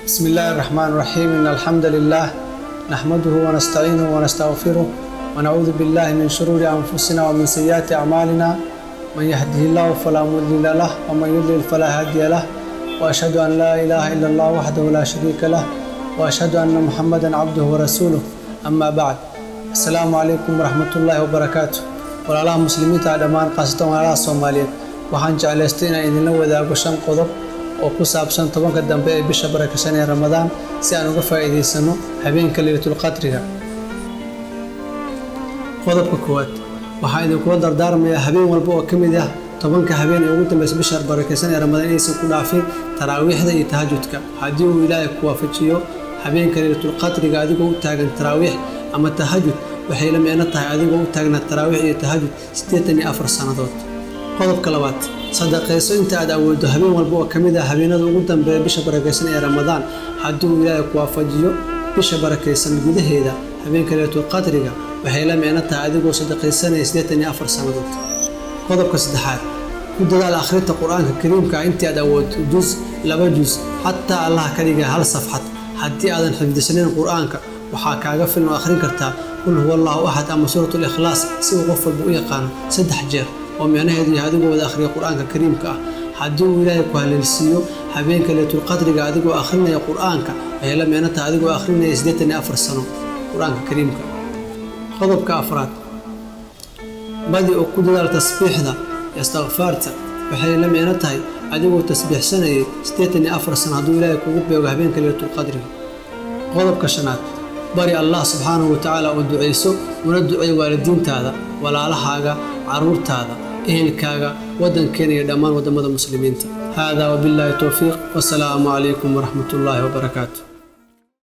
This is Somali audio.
بسم الله الرحمن الرحيم. إن الحمد لله نحمده ونستعينه ونستغفره ونعوذ بالله من شرور أنفسنا ومن سيئات أعمالنا. من يهده الله فلا مضل له ومن يضلل فلا هادي له، وأشهد أن لا إله إلا الله وحده لا شريك له، وأشهد أن محمدا عبده ورسوله. أما بعد، السلام عليكم ورحمة الله وبركاته. walaalaha muslimiinta dhammaan qaasatan walaalaha Soomaaliyeed, waxaan jeclaystay inaan idinla wadaago 5 qodob oo ku saabsan 10ka dambe ee bisha barakeysan ee Ramadaan si aan uga faa'iideysano habeenka Laylatul Qadriga. qodobka koowaad, waxaan idinku dardaarmayaa habeen walba oo kamid ah 10ka habeen ee ugu dambeysay bisha barakeysan ee Ramadaan inaysan ku dhaafin taraawiixda iyo tahajjudka. Haddii uu Ilaahay ku waafajiyo habeenka Laylatul Qadriga adigoo u taagan taraawiix ama tahajjud, waxay la micno tahay adigoo u taagna taraawiix iyo tahajjud 84 sanadood. qodobka labaad, sadaqayso inta aad awoodo habeen walba oo kamid ah habeenada ugu dambeeya bisha barakeysan ee Ramadaan. haddii uu Ilaahay ku waafajiyo bisha barakeysan gudaheeda habeenka Laylatul Qadriga, waxay la micno tahay adigoo sadaqaysanaya 84 sanadood. qodobka saddexaad, ku dadaal akhrinta Qur'aanka Kariimka inta aad awoodo juz 2 juz, hatta Allah ka dhiga hal safxad. haddii aadan xifdisanin Qur'aanka, waxaa kaaga filan oo akhrin kartaa qul huwallahu ahad ama suuratul ikhlaas si uu qof walba u yaqaan 3 jeer oo micnaheedu yahay adigoo wada akhriya Qur'aanka Kariimka ah. haddii uu Ilaahay ku haleelsiiyo habeenka Laylatul Qadriga adigoo akhrinaya Qur'aanka, waxay la micno tahay adigoo akhrinaya 84 sano Qur'aanka Kariimka. qodobka afraad, badi oo ku dadaal tasbiixda iyo istighfaarta, waxay la micno tahay adigoo tasbiixsanaya 84 sano hadduu Ilaahay kugu beego habeenka Laylatul Qadriga. qodobka shanaad, bari Allah subhanahu wa ta'ala oo duceyso una ducey waalidiintaada, walaalahaaga, caruurtaada, ehelkaaga, wadankeena iyo dhammaan wadamada muslimiinta. hada wabillahi tawfiiq, wassalaamu calaykum waraxmatullaahi wabarakaatuh.